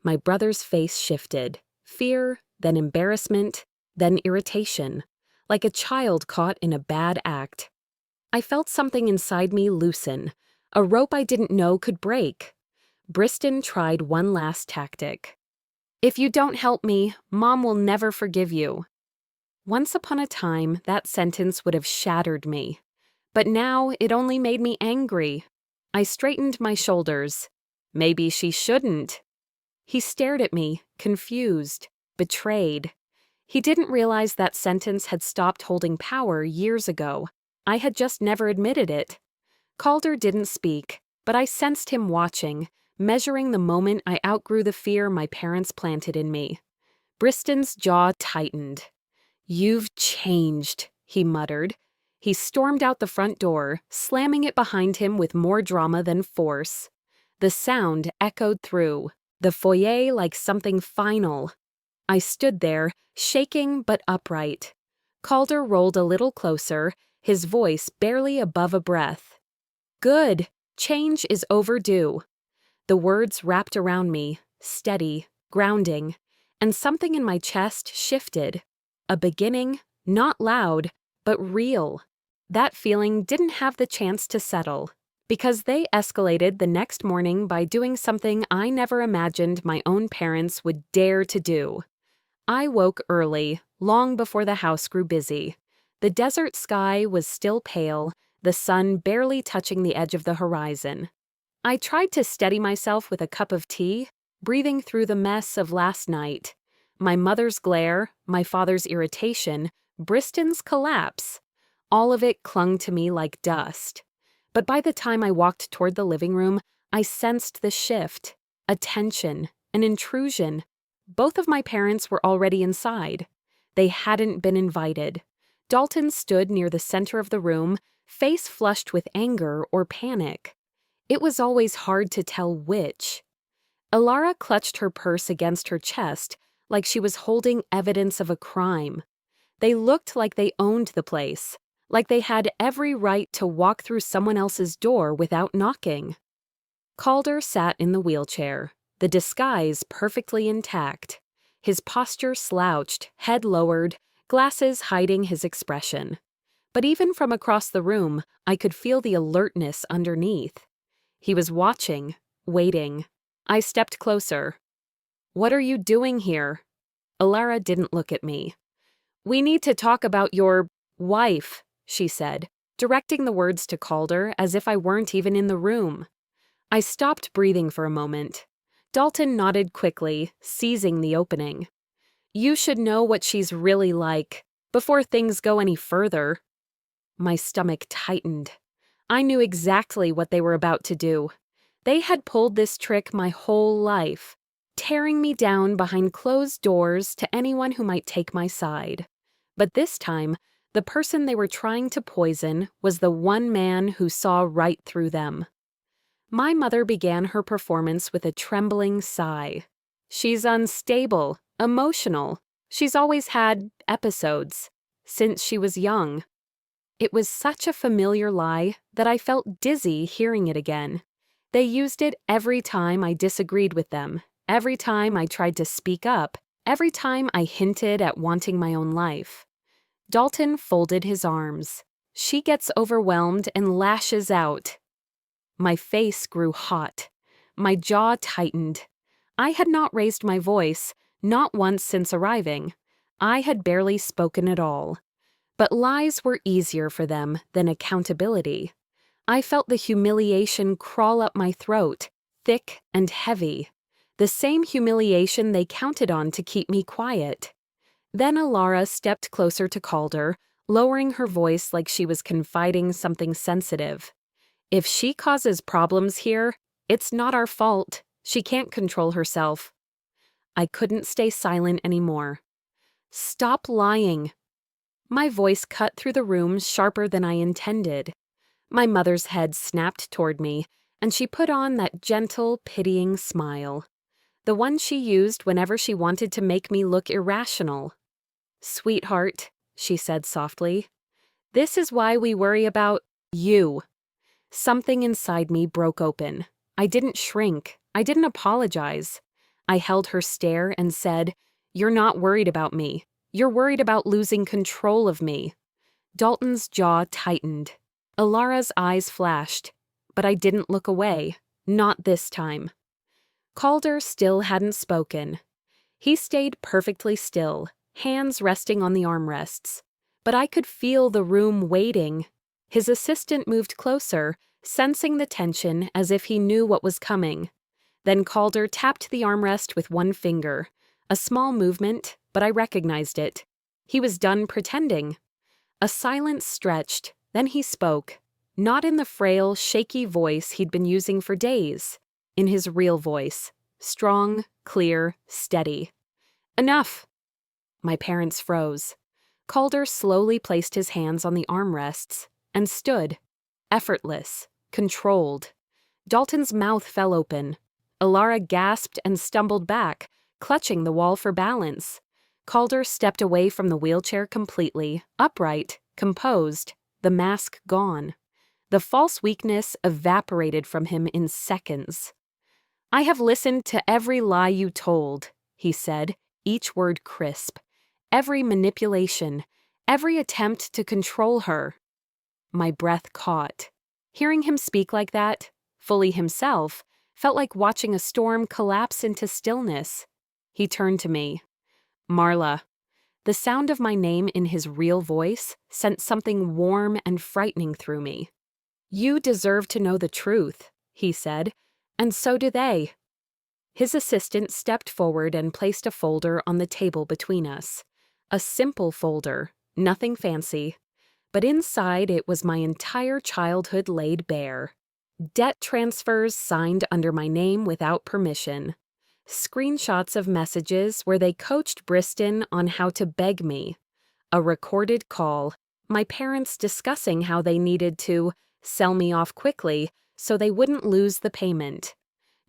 My brother's face shifted, fear, then embarrassment, then irritation, like a child caught in a bad act. I felt something inside me loosen, a rope I didn't know could break. Briston tried one last tactic. "If you don't help me, Mom will never forgive you." Once upon a time, that sentence would have shattered me. But now it only made me angry. I straightened my shoulders. Maybe she shouldn't. He stared at me, confused, betrayed. He didn't realize that sentence had stopped holding power years ago. I had just never admitted it. Calder didn't speak, but I sensed him watching, measuring the moment I outgrew the fear my parents planted in me. Briston's jaw tightened. "You've changed," he muttered. He stormed out the front door, slamming it behind him with more drama than force. The sound echoed through the foyer like something final. I stood there, shaking but upright. Calder rolled a little closer, his voice barely above a breath. "Good. Change is overdue." The words wrapped around me, steady, grounding, and something in my chest shifted. A beginning, not loud, but real. That feeling didn't have the chance to settle, because they escalated the next morning by doing something I never imagined my own parents would dare to do. I woke early, long before the house grew busy. The desert sky was still pale, the sun barely touching the edge of the horizon. I tried to steady myself with a cup of tea, breathing through the mess of last night. My mother's glare, my father's irritation, Briston's collapse. All of it clung to me like dust. But by the time I walked toward the living room, I sensed the shift, a tension, an intrusion. Both of my parents were already inside. They hadn't been invited. Dalton stood near the center of the room, face flushed with anger or panic. It was always hard to tell which. Alara clutched her purse against her chest like she was holding evidence of a crime. They looked like they owned the place, like they had every right to walk through someone else's door without knocking. Calder sat in the wheelchair, the disguise perfectly intact. His posture slouched, head lowered, glasses hiding his expression. But even from across the room, I could feel the alertness underneath. He was watching, waiting. I stepped closer. "What are you doing here?" Alara didn't look at me. "We need to talk about your wife," she said, directing the words to Calder as if I weren't even in the room. I stopped breathing for a moment. Dalton nodded quickly, seizing the opening. "You should know what she's really like, before things go any further." My stomach tightened. I knew exactly what they were about to do. They had pulled this trick my whole life, tearing me down behind closed doors to anyone who might take my side. But this time, the person they were trying to poison was the one man who saw right through them. My mother began her performance with a trembling sigh. "She's unstable, emotional. She's always had episodes, since she was young." It was such a familiar lie that I felt dizzy hearing it again. They used it every time I disagreed with them, every time I tried to speak up, every time I hinted at wanting my own life. Dalton folded his arms. "She gets overwhelmed and lashes out." My face grew hot. My jaw tightened. I had not raised my voice, not once since arriving. I had barely spoken at all. But lies were easier for them than accountability. I felt the humiliation crawl up my throat, thick and heavy. The same humiliation they counted on to keep me quiet. Then Alara stepped closer to Calder, lowering her voice like she was confiding something sensitive. "If she causes problems here, it's not our fault. She can't control herself." I couldn't stay silent anymore. "Stop lying." My voice cut through the room sharper than I intended. My mother's head snapped toward me, and she put on that gentle, pitying smile. The one she used whenever she wanted to make me look irrational. "Sweetheart," she said softly, "this is why we worry about you." Something inside me broke open. I didn't shrink. I didn't apologize. I held her stare and said, "You're not worried about me. You're worried about losing control of me." Dalton's jaw tightened. Alara's eyes flashed, but I didn't look away. Not this time. Calder still hadn't spoken. He stayed perfectly still, hands resting on the armrests. But I could feel the room waiting. His assistant moved closer, sensing the tension as if he knew what was coming. Then Calder tapped the armrest with one finger. A small movement, but I recognized it. He was done pretending. A silence stretched, then he spoke. Not in the frail, shaky voice he'd been using for days. In his real voice. Strong, clear, steady. "Enough!" My parents froze. Calder slowly placed his hands on the armrests and stood. Effortless. Controlled. Dalton's mouth fell open. Alara gasped and stumbled back, clutching the wall for balance. Calder stepped away from the wheelchair completely, upright, composed, the mask gone. The false weakness evaporated from him in seconds. "I have listened to every lie you told," he said, each word crisp. "Every manipulation, every attempt to control her." My breath caught. Hearing him speak like that, fully himself, felt like watching a storm collapse into stillness. He turned to me. "Marla." The sound of my name in his real voice sent something warm and frightening through me. "You deserve to know the truth," he said, "and so do they." His assistant stepped forward and placed a folder on the table between us. A simple folder, nothing fancy, but inside it was my entire childhood laid bare. Debt transfers signed under my name without permission. Screenshots of messages where they coached Briston on how to beg me. A recorded call, my parents discussing how they needed to sell me off quickly so they wouldn't lose the payment.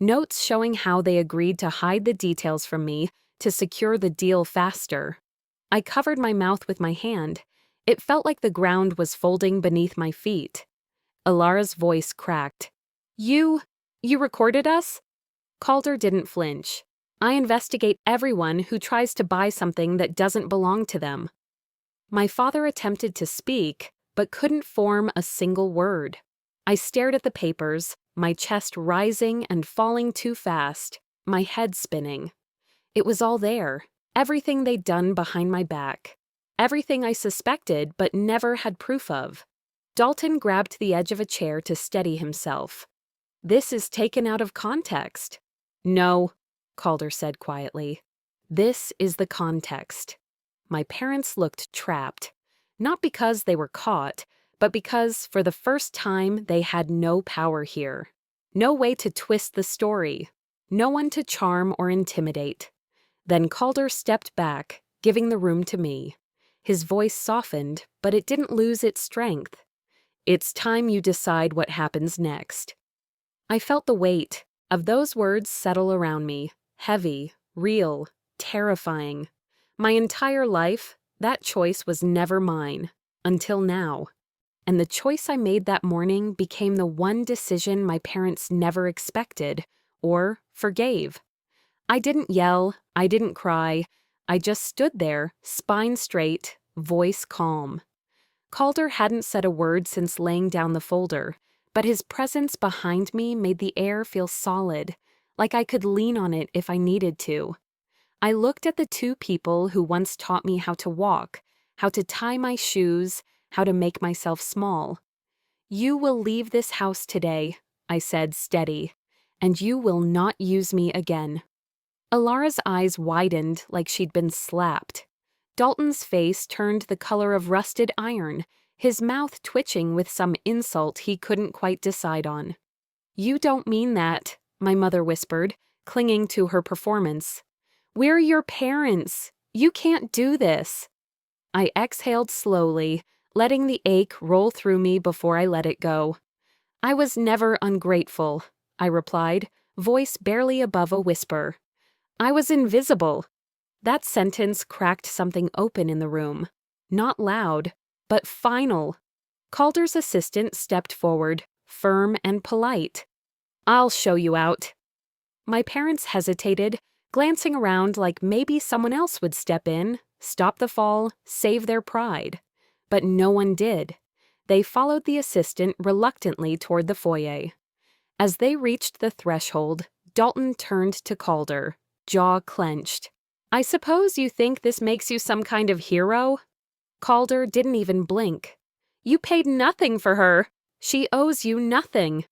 Notes showing how they agreed to hide the details from me to secure the deal faster. I covered my mouth with my hand. It felt like the ground was folding beneath my feet. Alara's voice cracked. You recorded us?" Calder didn't flinch. "I investigate everyone who tries to buy something that doesn't belong to them." My father attempted to speak, but couldn't form a single word. I stared at the papers, my chest rising and falling too fast, my head spinning. It was all there, everything they'd done behind my back, everything I suspected but never had proof of. Dalton grabbed the edge of a chair to steady himself. "This is taken out of context." "No," Calder said quietly. "This is the context." My parents looked trapped, not because they were caught, but because, for the first time, they had no power here. No way to twist the story. No one to charm or intimidate. Then Calder stepped back, giving the room to me. His voice softened, but it didn't lose its strength. "It's time you decide what happens next." I felt the weight of those words settle around me, heavy, real, terrifying. My entire life, that choice was never mine, until now. And the choice I made that morning became the one decision my parents never expected, or forgave. I didn't yell, I didn't cry, I just stood there, spine straight, voice calm. Calder hadn't said a word since laying down the folder, but his presence behind me made the air feel solid, like I could lean on it if I needed to. I looked at the two people who once taught me how to walk, how to tie my shoes, how to make myself small. "You will leave this house today," I said, steady, "and you will not use me again." Alara's eyes widened like she'd been slapped. Dalton's face turned the color of rusted iron, his mouth twitching with some insult he couldn't quite decide on. "You don't mean that," my mother whispered, clinging to her performance. "We're your parents. You can't do this." I exhaled slowly, letting the ache roll through me before I let it go. "I was never ungrateful," I replied, voice barely above a whisper. "I was invisible." That sentence cracked something open in the room. Not loud, but final. Calder's assistant stepped forward, firm and polite. "I'll show you out." My parents hesitated, glancing around like maybe someone else would step in, stop the fall, save their pride. But no one did. They followed the assistant reluctantly toward the foyer. As they reached the threshold, Dalton turned to Calder, jaw clenched. "I suppose you think this makes you some kind of hero?" Calder didn't even blink. "You paid nothing for her. She owes you nothing."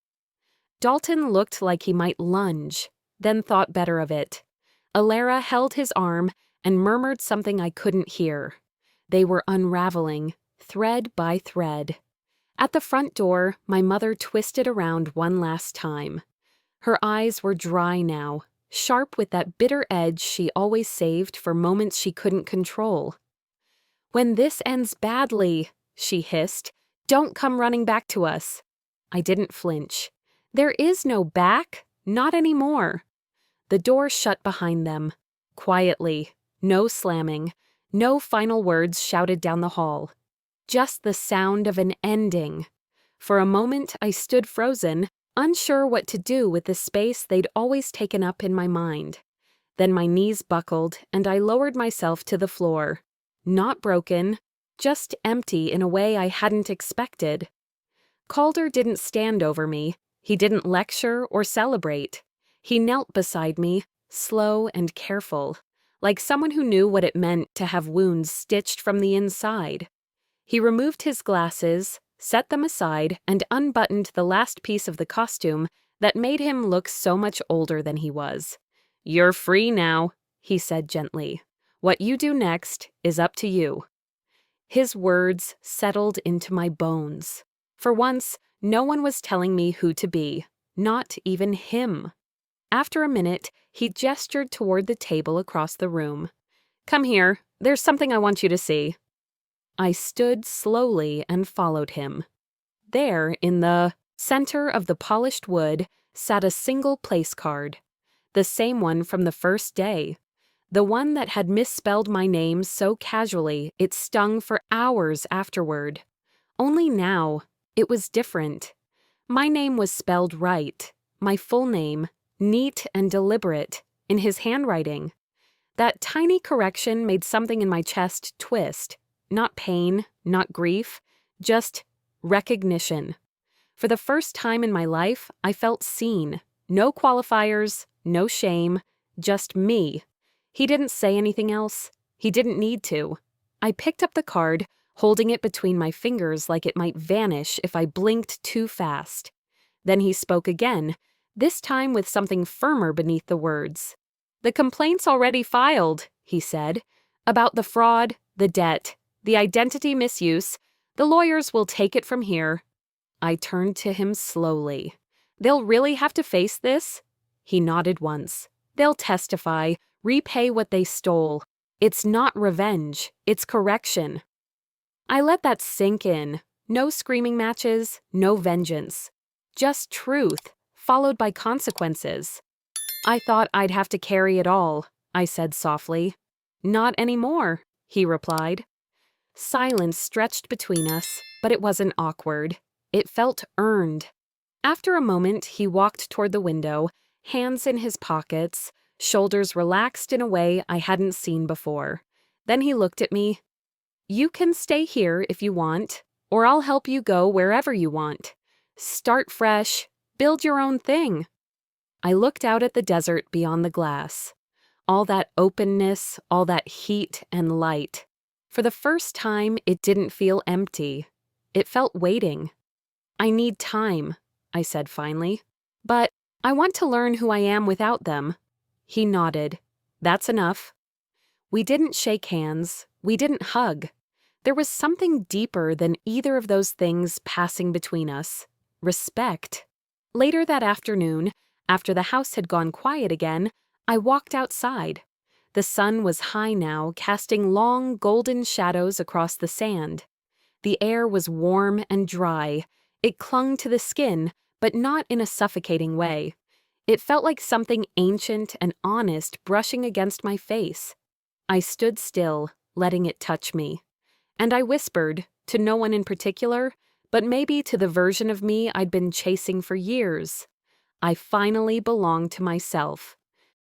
Dalton looked like he might lunge, then thought better of it. Alara held his arm and murmured something I couldn't hear. They were unraveling, thread by thread. At the front door, my mother twisted around one last time. Her eyes were dry now, sharp with that bitter edge she always saved for moments she couldn't control. "When this ends badly," she hissed, "don't come running back to us." I didn't flinch. There is no back, not anymore. The door shut behind them, quietly, no slamming, no final words shouted down the hall. Just the sound of an ending. For a moment I stood frozen, unsure what to do with the space they'd always taken up in my mind. Then my knees buckled and I lowered myself to the floor. Not broken, just empty in a way I hadn't expected. Calder didn't stand over me. He didn't lecture or celebrate. He knelt beside me, slow and careful, like someone who knew what it meant to have wounds stitched from the inside. He removed his glasses, set them aside, and unbuttoned the last piece of the costume that made him look so much older than he was. "You're free now," he said gently. "What you do next is up to you." His words settled into my bones. For once, no one was telling me who to be, not even him. After a minute, he gestured toward the table across the room. "Come here, there's something I want you to see." I stood slowly and followed him. There, in the center of the polished wood, sat a single place card. The same one from the first day. The one that had misspelled my name so casually it stung for hours afterward. Only now, it was different. My name was spelled right, my full name, neat and deliberate, in his handwriting. That tiny correction made something in my chest twist. Not pain, not grief, just recognition. For the first time in my life, I felt seen. No qualifiers, no shame, just me. He didn't say anything else. He didn't need to. I picked up the card, holding it between my fingers like it might vanish if I blinked too fast. Then he spoke again, this time with something firmer beneath the words. "The complaint's already filed," he said, "about the fraud, the debt, the identity misuse. The lawyers will take it from here." I turned to him slowly. "They'll really have to face this?" He nodded once. "They'll testify, repay what they stole. It's not revenge, it's correction." I let that sink in. No screaming matches, no vengeance. Just truth, followed by consequences. "I thought I'd have to carry it all," I said softly. "Not anymore," he replied. Silence stretched between us, but it wasn't awkward. It felt earned. After a moment, he walked toward the window, hands in his pockets, shoulders relaxed in a way I hadn't seen before. Then he looked at me. "You can stay here if you want, or I'll help you go wherever you want. Start fresh, build your own thing." I looked out at the desert beyond the glass. All that openness, all that heat and light. For the first time, it didn't feel empty. It felt waiting. "I need time," I said finally. "But I want to learn who I am without them." He nodded. "That's enough." We didn't shake hands. We didn't hug. There was something deeper than either of those things passing between us. Respect. Later that afternoon, after the house had gone quiet again, I walked outside. The sun was high now, casting long golden shadows across the sand. The air was warm and dry. It clung to the skin, but not in a suffocating way. It felt like something ancient and honest brushing against my face. I stood still, letting it touch me. And I whispered, to no one in particular, but maybe to the version of me I'd been chasing for years. I finally belonged to myself.